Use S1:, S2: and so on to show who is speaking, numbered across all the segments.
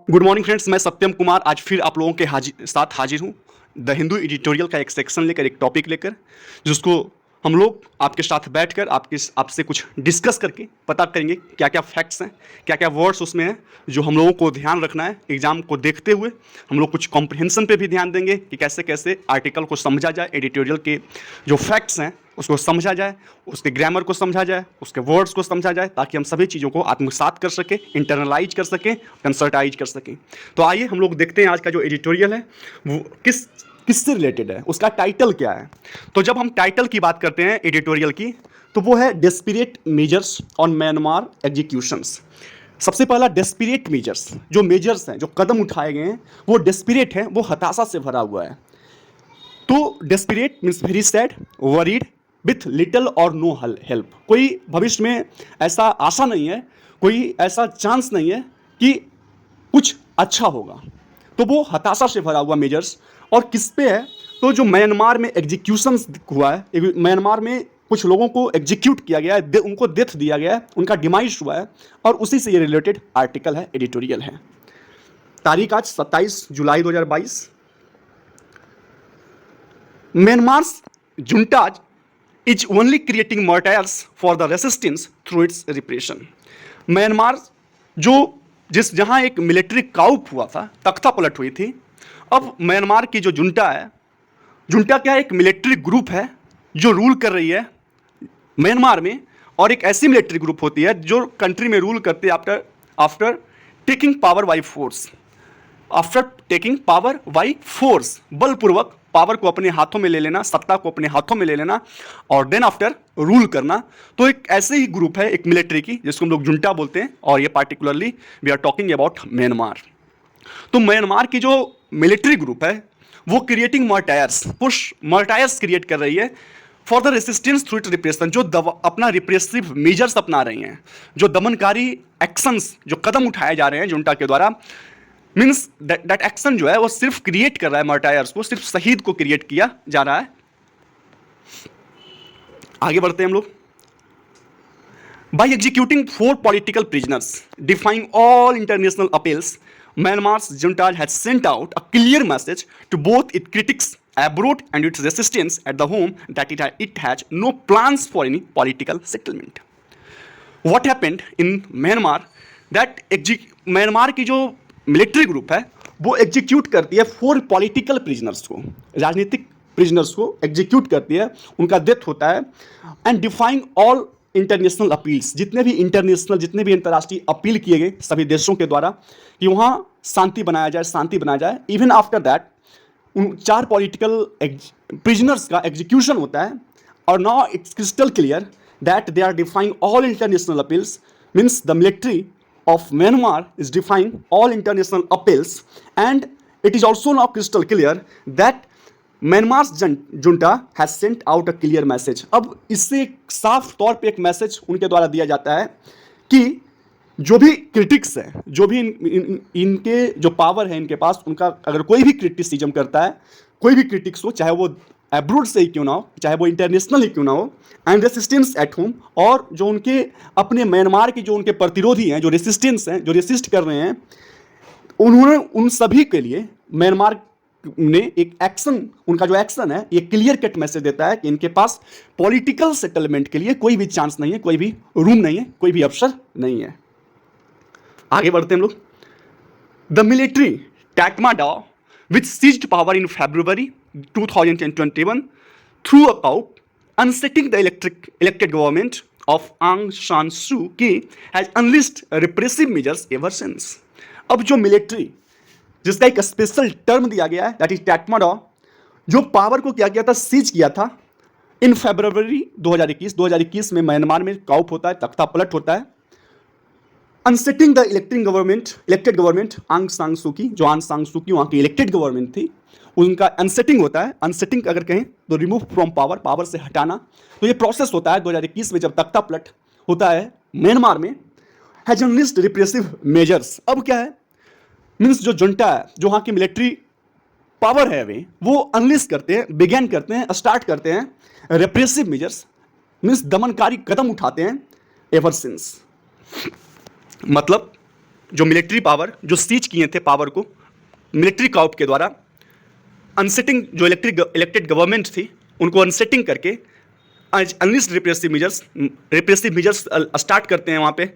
S1: Good morning friends, मैं सत्यम कुमार आज फिर आप लोगों के साथ हाजिर हूँ द हिंदू एडिटोरियल का एक सेक्शन लेकर, एक टॉपिक लेकर, जिसको हम लोग आपके साथ बैठकर आपसे कुछ डिस्कस करके पता करेंगे क्या क्या फैक्ट्स हैं, क्या क्या वर्ड्स उसमें हैं जो हम लोगों को ध्यान रखना है। एग्जाम को देखते हुए हम लोग कुछ कॉम्प्रिहेंशन पे भी ध्यान देंगे कि कैसे कैसे आर्टिकल को समझा जाए, एडिटोरियल के जो फैक्ट्स हैं उसको समझा जाए, उसके ग्रामर को समझा जाए, उसके वर्ड्स को समझा जाए, ताकि हम सभी चीज़ों को आत्मसात कर सकें, इंटरनलाइज कर सकें, कंसर्टाइज कर सकें। तो आइए हम लोग देखते हैं आज का जो एडिटोरियल है वो किससे रिलेटेड है, उसका टाइटल क्या है। तो जब हम टाइटल की बात करते हैं एडिटोरियल की, तो वो है desperate measures on Myanmar executions. सबसे पहला डेस्परेट मेजर्स, जो मेजर्स हैं, जो कदम उठाए गए हैं वो डेस्परेट हैं, वो हताशा से भरा हुआ है। तो desperate means very sad, worried, with little और नो हेल्प। कोई भविष्य में ऐसा आशा नहीं है, कोई ऐसा चांस नहीं है कि कुछ अच्छा होगा। तो वो हताशा से भरा हुआ मेजर्स। और किस पे है? तो जो म्यांमार में एग्जीक्यूशंस हुआ है, म्यांमार में कुछ लोगों को एग्जीक्यूट किया गया है, उनको डेथ दिया गया है, उनका डिमाइज हुआ है, और उसी से ये रिलेटेड आर्टिकल है, एडिटोरियल है। तारीख आज 27 जुलाई 2022। Myanmar's junta is only creating martyrs for the resistance through its repression. Myanmar जहां एक मिलिट्री काउप हुआ था, तख्ता पलट हुई थी, अब म्यांमार की जो जुंटा है, जुंटा क्या है? एक मिलिट्री ग्रुप है जो रूल कर रही है म्यांमार में, और एक ऐसी मिलिट्री ग्रुप होती है जो कंट्री में रूल करती है after taking power by force. After taking power by force, बलपूर्वक पावर को अपने हाथों में ले लेना, सत्ता को अपने हाथों में ले लेना, और देन आफ्टर रूल करना। तो एक ऐसे ही ग्रुप है, एक मिलिट्री की, जिसको हम लोग जुंटा बोलते हैं, और ये particularly we are talking about Myanmar. तो म्यांमार की जो मिलिट्री ग्रुप है वो creating martyrs, push martyrs create कर रही है for the resistance through it repression, जो अपना रिप्रेसिव मेजर्स अपना रही हैं, जो दमनकारी एक्शंस, जो कदम उठाए जा रहे हैं जुंटा के द्वारा। मीन्स दैट एक्शन जो है वो सिर्फ क्रिएट कर रहा है मार्टायर्स को, सिर्फ शहीद को क्रिएट किया जा रहा है। आगे बढ़ते हैं हम लोग। By executing 4 political prisoners, defying all international appeals, Myanmar's junta has sent out a clear message to both its critics abroad and its resistance at the home that it has no plans for any political settlement. What happened in Myanmar that Myanmar की जो military group है वो execute करती है 4 political prisoners को, राजनीतिक prisoners को execute करती है, उनका डेथ होता है। And defying all international appeals, जितने भी अंतर्राष्ट्रीय अपील किए गए सभी देशों के द्वारा कि वहाँ शांति बनाया जाए, इवन आफ्टर दैट उन 4 पॉलिटिकल प्रिजनर्स का एग्जीक्यूशन होता है। और now it's crystal clear that they are defying all international appeals, means the military of Myanmar is defying all international appeals, and it is also now crystal clear that Myanmar's junta has sent out a clear message. अब इससे साफ तौर पे एक message उनके द्वारा दिया जाता है कि जो भी क्रिटिक्स है, जो भी इनके जो पावर है इनके पास, उनका अगर कोई भी क्रिटिसिज्म करता है, कोई भी क्रिटिक्स हो, चाहे वो एब्रोड से ही क्यों ना हो, चाहे वो इंटरनेशनल ही क्यों ना हो, एंड रेसिस्टेंस एट होम, और जो उनके अपने म्यांमार के जो उनके प्रतिरोधी हैं, जो रेसिस्टेंस हैं, जो रेसिस्ट कर रहे हैं, उन्होंने उन सभी के लिए म्यांमार ने एक एक्शन, उनका जो एक्शन है ये क्लियर कट मैसेज देता है कि इनके पास पॉलिटिकल सेटलमेंट के लिए कोई भी चांस नहीं है, कोई भी रूम नहीं है, कोई भी अवसर नहीं है। आगे बढ़ते हैं हम लोग। The military Tatmadaw which seized power in February 2021 through a coup, unseating the elected government of Aung San Suu Kyi, has unleashed repressive measures ever since. अब जो मिलिट्री, जिसका एक स्पेशल टर्म दिया गया है, दैट इज टैटमाडाओ, जो power को क्या किया था, सीज किया था इन फरवरी 2021 में म्यांमार में काउप होता है, तख्ता पलट होता है। अनसेटिंग द इलेक्टेड गवर्नमेंट आंग सांग सू की, जो आंग सांग सू की वहाँ की इलेक्टेड गवर्नमेंट थी, उनका अनसेटिंग होता है। अनसेटिंग अगर कहें तो रिमूव फ्रॉम पावर, पावर से हटाना। तो ये प्रोसेस होता है 2021 में, जब तख्ता पलट होता है म्यांमार में। हैज अनलिस्ट रिप्रेसिव मेजर्स, अब क्या है, मीन्स जो जुंटा है, जो वहाँ की मिलिट्री पावर है, वो अनलिस्ट करते हैं, बिगेन करते हैं, स्टार्ट करते हैं रिप्रेसिव मेजर्स, मीन्स दमनकारी कदम उठाते हैं एवर सिंस। मतलब जो मिलिट्री पावर जो सीज किए थे पावर को मिलिट्री कॉप के द्वारा अनसेटिंग जो इलेक्टेड गवर्नमेंट थी उनको अनसेटिंग करके अनलिस्ट रिप्रेसिव मेजर्स स्टार्ट करते हैं वहाँ पे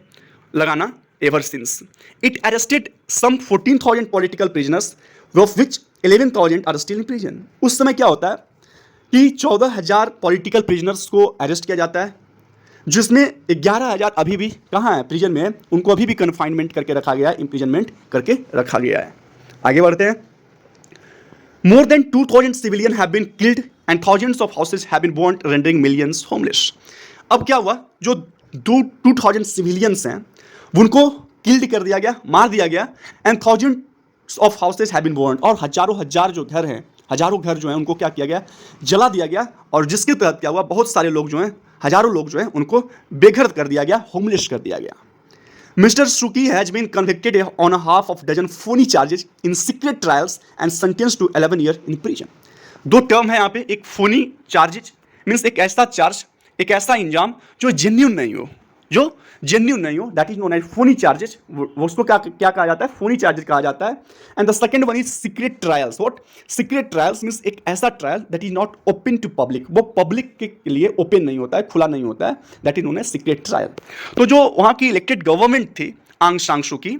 S1: लगाना ever since it arrested some 14,000 political prisoners of which 11,000 are still in prison. उस समय क्या होता है कि 14,000 पॉलिटिकल प्रिजनर्स को अरेस्ट किया जाता है, जिसमें 11,000 अभी भी कहाँ है, प्रिजन में है, उनको अभी भी कन्फाइनमेंट करके रखा गया है, इम्प्रिजनमेंट करके रखा गया है। आगे बढ़ते हैं। More than 2,000 civilians have been killed and thousands of houses have been burnt, rendering millions homeless. अब क्या हुआ, जो 2,000 सिविलियंस हैं उनको किल्ड कर दिया गया, मार दिया गया, and thousands of houses have been burned, और हजारों हजार जो घर हैं, हजारों घर जो हैं उनको क्या किया गया, जला दिया गया, और जिसके तहत क्या हुआ, बहुत सारे लोग जो हैं, हजारों लोग जो हैं उनको बेघर कर दिया गया, होमलेस कर दिया गया। Mr. Suki has been convicted on a half of dozen phony charges in secret trials and sentenced to 11 years in prison. दो टर्म है यहाँ पे, एक फोनी चार्जेज मीन्स एक ऐसा चार्ज, एक ऐसा इंजाम जो जेन्यून नहीं हो, that is known as phony charges. वो उसको क्या क्या कहा जाता है, फोनी चार्जेज कहा जाता है। And the second one is secret trials. What secret trials means एक ऐसा trial that is not open to public, वो पब्लिक के लिए ओपन नहीं होता है, खुला नहीं होता है, that is known as secret trial. तो जो वहाँ की इलेक्टेड गवर्नमेंट थी आंग सांग सू की,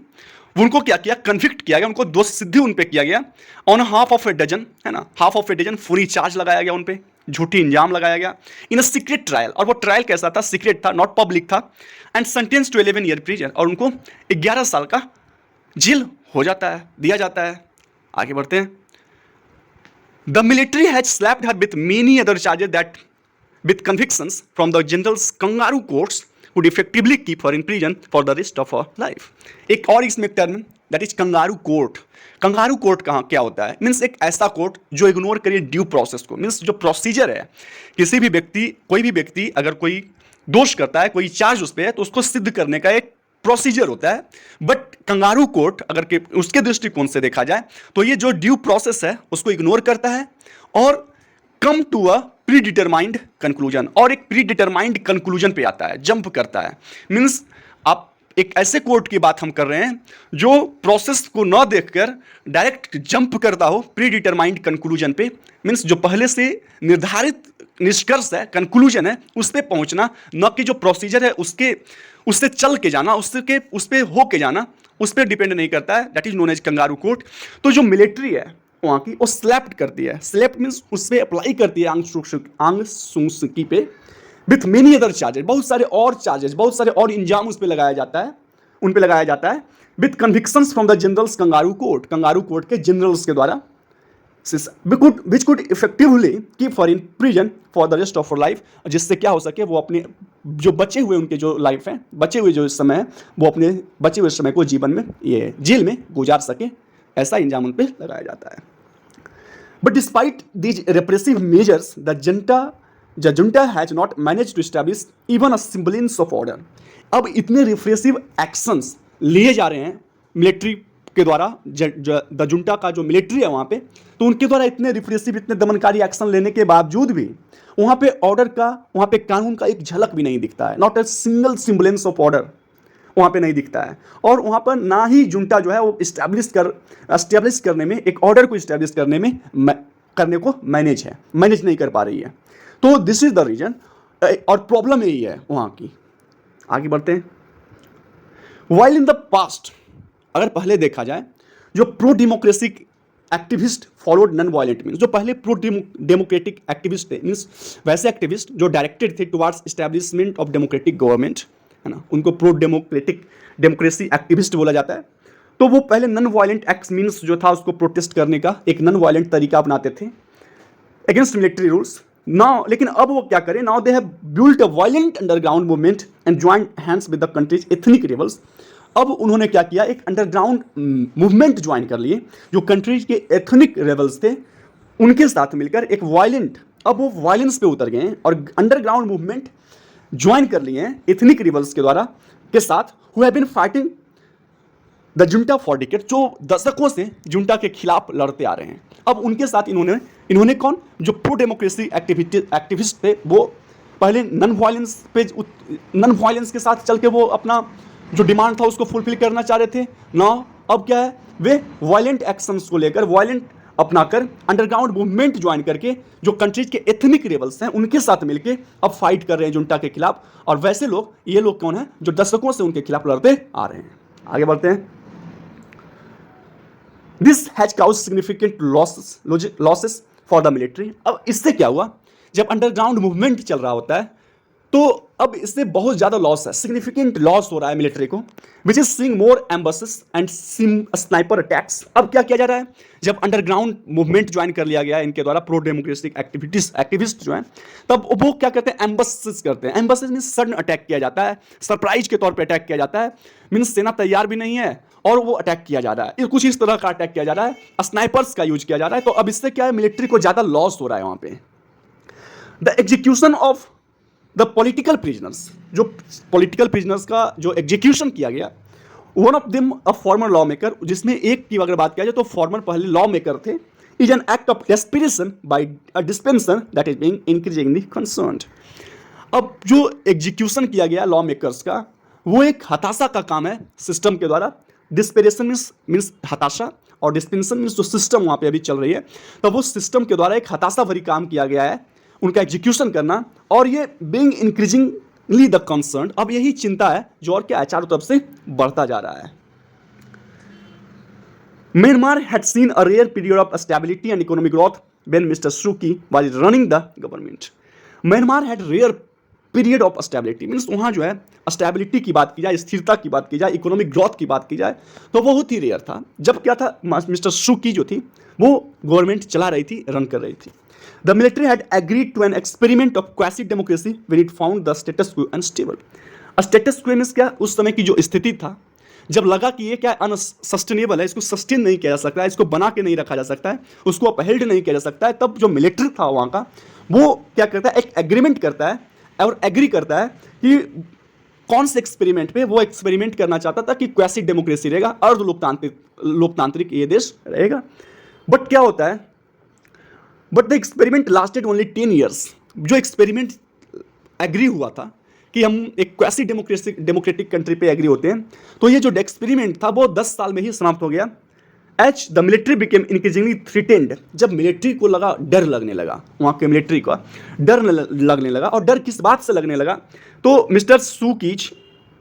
S1: उनको क्या किया, कन्विक्ट किया गया, उनको दोष सिद्धि उन पे किया गया on half of a dozen, है ना, half of a dozen phony charge लगाया गया उन पे, झूठी इंजाम लगाया गया इन अ सीक्रेट ट्रायल। और वो ट्रायल कैसा था, सीक्रेट था, नॉट पब्लिक था। And sentence to 11 year prison, और उनको 11 साल का जेल हो जाता है, दिया जाता है। आगे बढ़ते हैं। The military has slapped her with many other charges that with convictions from the generals kangaroo courts would effectively keep her in prison for the rest of her life. एक और इसमें term that is kangaroo court. Kangaroo court कहाँ क्या होता है, means एक ऐसा court जो इग्नोर करे ड्यू प्रोसेस को, मीन्स जो प्रोसीजर है, किसी भी व्यक्ति, कोई भी व्यक्ति अगर कोई दोष करता है, कोई चार्ज उस पर है, तो उसको सिद्ध करने का एक प्रोसीजर होता है। बट कंगारू कोर्ट अगर के उसके दृष्टिकोण से देखा जाए तो ये जो ड्यू प्रोसेस है उसको इग्नोर करता है और come to a predetermined conclusion, और एक प्री डिटरमाइंड कंक्लूजन पे आता है, जंप करता है। मीन्स आप एक ऐसे कोर्ट की बात हम कर रहे हैं जो प्रोसेस को न देखकर डायरेक्ट जंप करता हो प्री डिटरमाइंड कंक्लूजन पे। मीन्स जो पहले से निर्धारित निष्कर्ष है, कंक्लूजन है, उस पर पहुंचना, न कि जो प्रोसीजर है उससे चल के जाना, उस पर हो के जाना, उस पर डिपेंड नहीं करता है। That is known as kangaroo court. तो जो मिलिट्री है वहाँ की, वो स्लैप्ड करती है, स्लैप्ड मीन्स उस पर अप्लाई करती है आंग सूं की पे विथ मेनी अदर चार्जेस, बहुत सारे और चार्जेस, बहुत सारे और इंजाम उस पर लगाया जाता है, उन पे लगाया जाता है with convictions from the generals kangaroo court के जनरल्स के द्वारा, which could effectively keep her in prison for the rest of her life, जिससे क्या हो सके, वो अपने जो बचे हुए उनके जो लाइफ है, बचे हुए जो समय है, वो अपने बचे हुए समय को जीवन में ये जेल में गुजार सके, ऐसा इंजाम उन पे लगाया जाता है। But despite these repressive measures, the junta has not managed to establish even a semblance of order. अब इतने रिप्रेसिव एक्शंस लिए जा रहे हैं मिलिट्री के द्वारा, द जुंटा का जो मिलिट्री है वहाँ पे, तो उनके द्वारा इतने रिप्रेसिव, इतने दमनकारी एक्शन लेने के बावजूद भी वहाँ पे ऑर्डर का, वहाँ पे कानून का एक झलक भी नहीं दिखता है। Not a single semblance of order वहाँ पे नहीं दिखता है। और वहाँ पर ना ही जुंटा जो है वो इस्टेब्लिश करने में, एक ऑर्डर को इस्टेब्लिश करने को मैनेज नहीं कर पा रही है। तो दिस इज द रीजन, और प्रॉब्लम यही है वहाँ की। आगे बढ़ते हैं। वाइल इन द पास्ट, अगर पहले देखा जाए, जो pro democracy activist followed non violent means, जो पहले प्रो डेमोक्रेटिक एक्टिविस्ट थे, मीन्स वैसे एक्टिविस्ट जो डायरेक्टेड थे towards establishment of democratic government, है ना, उनको प्रो डेमोक्रेसी एक्टिविस्ट बोला जाता है। तो वो पहले नॉन वायलेंट एक्ट मीन्स जो था उसको प्रोटेस्ट करने का एक नॉन वायलेंट तरीका अपनाते थे अगेंस्ट मिलिट्री रूल्स। नाउ लेकिन अब वो क्या करें, now they have built a violent underground movement and joint hands with the countries ethnic rebels. अब उन्होंने क्या किया, एक अंडरग्राउंड मूवमेंट ज्वाइन कर लिए, जो कंट्रीज के एथनिक रेबल्स थे उनके साथ मिलकर एक वायलेंट, अब वो वायलेंस पे उतर गए और अंडरग्राउंड मूवमेंट ज्वाइन कर लिए हैं एथनिक रिबल्स के द्वारा के साथ, who have been fighting the junta for decade, जो दशकों से जुंटा के खिलाफ लड़ते आ रहे हैं। अब उनके साथ इन्होंने कौन, जो प्रो डेमोक्रेसी एक्टिविस्ट थे, वो पहले नॉन वायलेंस के साथ चल के वो अपना जो डिमांड था उसको फुलफिल करना चाह रहे थे। नाउ अब क्या है, वे वायलेंट एक्शंस को लेकर, वायलेंट अपनाकर अंडरग्राउंड मूवमेंट ज्वाइन करके जो कंट्रीज के एथनिक रेबल्स हैं उनके साथ मिलके अब फाइट कर रहे हैं जुंटा के खिलाफ। और वैसे लोग, ये लोग कौन हैं, जो दशकों से उनके खिलाफ लड़ते आ रहे हैं। आगे बढ़ते हैं। This has cause significant losses for the military. अब इससे क्या हुआ, जब अंडरग्राउंड मूवमेंट चल रहा होता है तो अब इससे बहुत ज़्यादा लॉस है, सिग्निफिकेंट लॉस हो रहा है मिलिट्री को, which is seeing more ambushes and sniper attacks. अब क्या किया जा रहा है, जब अंडरग्राउंड मूवमेंट ज्वाइन कर लिया गया है इनके द्वारा, प्रो डेमोक्रेटिक एक्टिविस्ट जो हैं, तब वो क्या करते हैं, एम्बसेस करते हैं। एम्बसेस मीन्स सडन अटैक किया जाता है, सरप्राइज के तौर पर अटैक किया जाता है, मीन्स सेना तैयार भी नहीं है और वो अटैक किया जा रहा है, कुछ इस तरह का अटैक किया जा रहा है, स्नाइपर्स का यूज किया जा रहा है। तो अब इससे क्या है, मिलिट्री को ज़्यादा लॉस हो रहा है वहाँ पे। The execution of the political prisoners, जो पॉलिटिकल प्रिजनर्स का जो एग्जीक्यूशन किया गया, one of them a former law maker, जिसमें एक की अगर बात किया जाए तो फॉर्मर पहले लॉ मेकर थे, is an act of desperation by a dispenser that is being increasingly concerned. अब जो एग्जीक्यूशन किया गया लॉ मेकर्स का, वो एक हताशा का काम है सिस्टम के द्वारा। डिस्पेरेशन मीन्स हताशा, और डिस्पेंसन मीन्स जो सिस्टम वहाँ पे अभी चल रही है, तो वो सिस्टम के द्वारा एक हताशा भरी काम किया गया है उनका एग्जीक्यूशन करना, और ये बीइंग इंक्रीजिंगली द कंसर्न, अब यही चिंता है जो और क्या है, चारों तरफ से बढ़ता जा रहा है। Myanmar had seen a rare period of stability and economic growth when mister Suu Kyi was running the government. Myanmar had rare period of stability, means वहाँ जो है स्टेबिलिटी की बात की जाए, स्थिरता की बात की जाए, इकोनॉमिक ग्रोथ की बात की जाए, तो बहुत ही रेयर था। जब क्या था, मिस्टर सू की जो थी वो गवर्नमेंट चला रही थी, रन कर रही थी। The military had agreed to an experiment of quasi-democracy when it found the status quo unstable. Status quo means क्या, उस समय की जो स्थिति था, जब लगा कि ये क्या अनसस्टेनेबल है, इसको सस्टेन नहीं किया जा सकता है, इसको बना के नहीं रखा जा सकता है, उसको अपहेल्ड नहीं किया जा सकता है, तब जो मिलिट्री था वहाँ का, वो क्या करता है, एक एग्रीमेंट करता है और एग्री करता है कि कौन से एक्सपेरिमेंट पे, वो एक्सपेरिमेंट करना चाहता था कि क्वासी डेमोक्रेसी रहेगा, अर्ध लोकतांत्रिक ये देश रहेगा। बट क्या होता है, but the experiment lasted only 10 years. जो एक्सपेरिमेंट एग्री हुआ था कि हम एक क्वासी डेमोक्रेटिक कंट्री पे एग्री होते हैं, तो ये जो एक्सपेरिमेंट था वो 10 साल में ही समाप्त हो गया। H the military became increasingly threatened, जब मिलिट्री को लगा, डर लगने लगा, वहाँ के मिलिट्री को डर लगने लगा। और डर किस बात से लगने लगा, तो मिस्टर सू कीच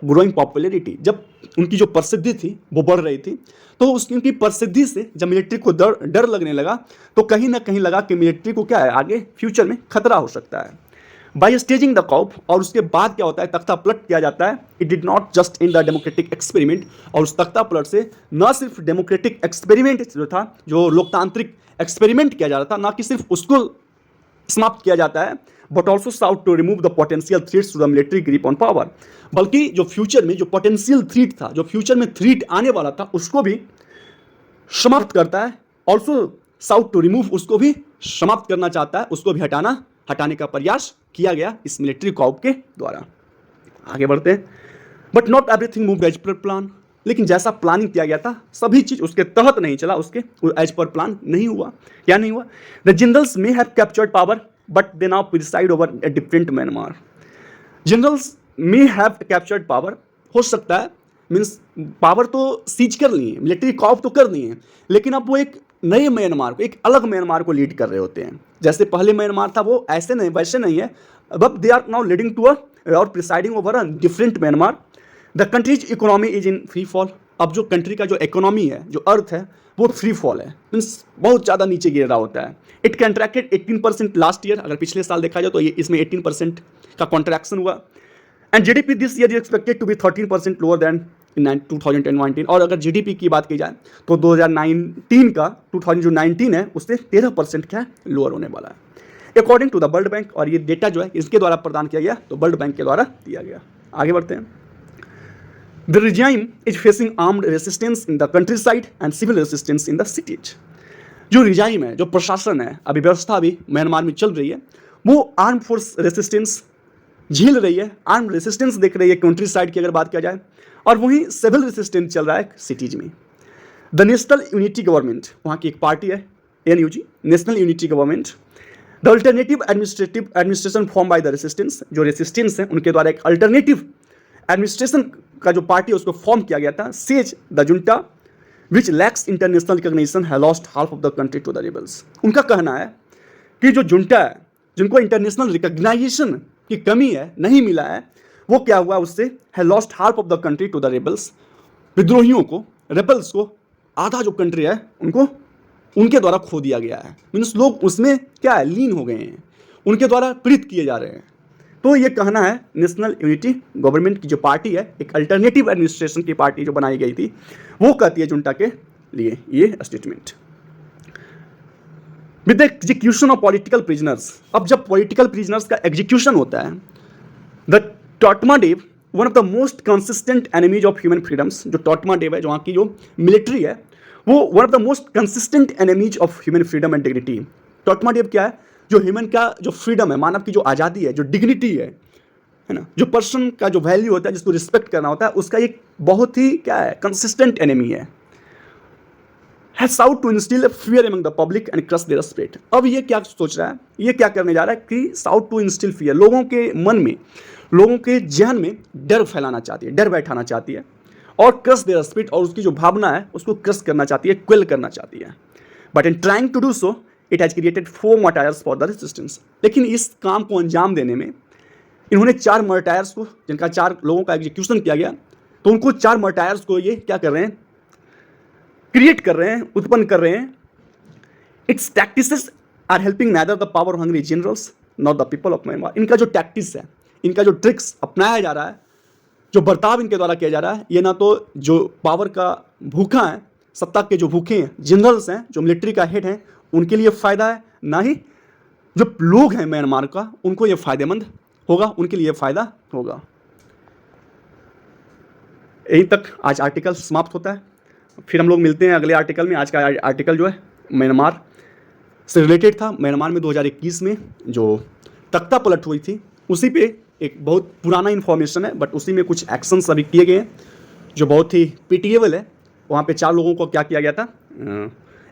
S1: ग्रोइंग पॉपुलरिटी, जब उनकी जो प्रसिद्धि थी वो बढ़ रही थी, तो उनकी प्रसिद्धि से जब मिलिट्री को डर लगने लगा, तो कहीं ना कहीं लगा कि मिलिट्री को क्या है, आगे फ्यूचर में खतरा हो सकता है। बाई स्टेजिंग द कॉप, और उसके बाद क्या होता है, तख्ता पलट किया जाता है। It did not just in the democratic experiment, और उस तख्ता पलट से न सिर्फ डेमोक्रेटिक एक्सपेरिमेंट जो था, जो लोकतांत्रिक एक्सपेरिमेंट किया जा रहा था, ना कि सिर्फ उसको समाप्त किया जाता है, but also sought to remove the potential threats to the military grip on power, बल्कि जो फ्यूचर में जो पोटेंशियल थ्रेट था, जो फ्यूचर में थ्रेट आने वाला था, उसको भी समाप्त करता है। ऑल्सो साउट टू रिमूव, उसको भी समाप्त करना चाहता है, उसको भी हटाने का प्रयास किया गया इस मिलिट्री कॉप के द्वारा। आगे बढ़ते हैं। But not everything moved as per plan, लेकिन जैसा प्लानिंग किया गया था सभी चीज उसके तहत नहीं चला, उसके एज पर प्लान नहीं हुआ। क्या नहीं हुआ, the generals may have captured power but they now preside over a different Myanmar. Generals may have captured power, हो सकता है, मीन्स पावर तो सीज कर ली है, मिलिट्री कॉप तो कर ली है, लेकिन अब वो एक नए म्यांमार को, एक अलग म्यांमार को लीड कर रहे होते हैं। जैसे पहले म्यांमार था वो ऐसे नहीं, वैसे नहीं है, अब they are now leading to or presiding over a different Myanmar. The country's economy is in free fall, अब जो कंट्री का जो इकोनॉमी है, जो अर्थ है, वो फ्री फॉल है, मीन्स बहुत ज़्यादा नीचे गिर रहा होता है। इट कंट्रैक्टेड 18% लास्ट ईयर, अगर पिछले साल देखा जाए तो ये इसमें 18% का कॉन्ट्रैक्शन हुआ। And GDP this year is expected to be 13% lower than in 2019। और अगर जीडीपी की बात की जाए तो 2019 का 2019 है उससे 13% क्या लोअर होने वाला है, according to the World Bank. और ये डेटा जो है इसके द्वारा प्रदान किया गया, तो वर्ल्ड बैंक के द्वारा दिया गया। आगे बढ़ते हैं। The regime is facing armed resistance in the countryside and civil resistance in the cities. जो रिजाइम है, जो प्रशासन है, अभी व्यवस्था भी म्यांमार में चल रही है, वो आर्म फोर्स रेसिस्टेंस झेल रही है, आर्म रेसिस्टेंस देख रही है कंट्री साइड की अगर बात किया जाए, और वहीं सिविल रेसिस्टेंस चल रहा है सिटीज में। द नेशनल यूनिटी गवर्नमेंट, वहाँ की एक पार्टी है NUG, national unity government. The alternative administration form by the resistance, जो रेसिस्टेंस है उनके द्वारा एक अल्टरनेटिव एडमिनिस्ट्रेशन का जो पार्टी है उसको फॉर्म किया गया था, says the junta which lacks international recognition has lost half of the country to the rebels. उनका कहना है कि जो जुंटा है, जिनको इंटरनेशनल रिकॉग्नाइजेशन की कमी है, नहीं मिला है, वो क्या हुआ, उससे है lost half of the country to the rebels. विद्रोहियों को, रेबल्स को आधा जो कंट्री है उनको उनके द्वारा खो दिया गया है। मीन्स लोग उसमें क्या है, लीन हो गए हैं, उनके द्वारा पीड़ित किए जा रहे हैं। तो ये कहना है नेशनल यूनिटी गवर्नमेंट की जो पार्टी है, एक अल्टरनेटिव एडमिनिस्ट्रेशन की पार्टी जो बनाई गई थी, वो कहती है जुंटा के लिए ये statement. With the execution of political prisoners, अब जब पॉलिटिकल प्रिजनर्स का एग्जीक्यूशन होता है, the Tatmadaw one of the most consistent enemies of human freedoms, जो टोटमाडेव है, जो वहाँ की जो मिलिट्री है, वो one of the most consistent enemies of human freedom and dignity. Tatmadaw क्या है, जो ह्यूमन का जो फ्रीडम है, मानव की जो आज़ादी है, जो डिग्निटी है ना, जो पर्सन का जो वैल्यू होता है, जिसको रिस्पेक्ट करना होता है, उसका एक बहुत ही क्या है, कंसिस्टेंट एनिमी है। Has sought to instil fear among the public and crush their spirit. अब ये क्या सोच रहा है, ये क्या करने जा रहा है कि साउट टू इंस्टिल फियर, लोगों के मन में, लोगों के जहन में डर फैलाना चाहती है, डर बैठाना चाहती है, और क्रश देयर स्पिरिट, और उसकी जो भावना है उसको क्रश करना चाहती है, क्विल करना चाहती है। But in trying to do so it has created 4 martyrs for the resistance. लेकिन इस काम को अंजाम देने में इन्होंने 4 मार्टायर्स को, जिनका 4 लोगों का एग्जीक्यूशन किया गया, तो उनको 4 मार्टायर्स को ये क्या कर रहे हैं, क्रिएट कर रहे हैं, उत्पन्न कर रहे हैं। Its tactics are helping neither the power hungry generals not the people of Myanmar. इनका जो टैक्टिस है, इनका जो ट्रिक्स अपनाया जा रहा है, जो बर्ताव इनके द्वारा किया जा रहा है, ये ना तो जो पावर का भूखा है, सत्ता के जो भूखे हैं, जनरल्स हैं, जो मिलिट्री का हेड है, उनके लिए फ़ायदा है, ना ही जो लोग हैं म्यांमार का, उनको ये फ़ायदेमंद होगा, उनके लिए फ़ायदा होगा। यहीं तक आज आर्टिकल समाप्त होता है। फिर हम लोग मिलते हैं अगले आर्टिकल में। आज का आर्टिकल जो है म्यांमार से रिलेटेड था। म्यांमार में 2021 में जो तख्ता पलट हुई थी, उसी पे एक बहुत पुराना इन्फॉर्मेशन है, बट उसी में कुछ एक्शंस अभी किए गए हैं जो बहुत ही पिटिएबल है। वहाँ पे 4 लोगों को क्या किया गया था,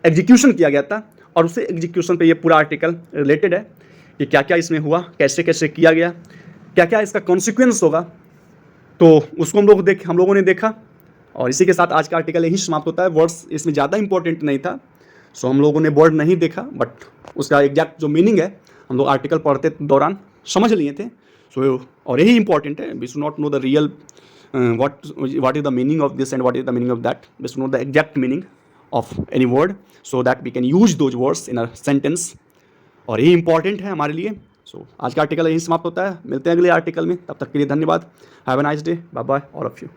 S1: एग्जीक्यूशन किया गया था, और उसे एग्जीक्यूशन पे ये पूरा आर्टिकल रिलेटेड है कि क्या क्या इसमें हुआ, कैसे कैसे किया गया, क्या क्या इसका कॉन्सिक्वेंस होगा। तो उसको हम लोगों ने देखा, और इसी के साथ आज का आर्टिकल यही समाप्त होता है। वर्ड्स इसमें ज़्यादा इंपॉर्टेंट नहीं था, सो हम लोगों ने वर्ड नहीं देखा, बट उसका एग्जैक्ट जो मीनिंग है हम लोग आर्टिकल पढ़ते दौरान समझ लिए थे। सो और यही इंपॉर्टेंट है, we should not know the real what is the meaning of this and what is the meaning of that. We should know the exact meaning of any word so that we can use those words in a sentence. और यही important है हमारे लिए। सो आज का article यही समाप्त होता है। मिलते हैं अगले आर्टिकल में, तब तक के लिए धन्यवाद। Have a nice day, bye bye all of you.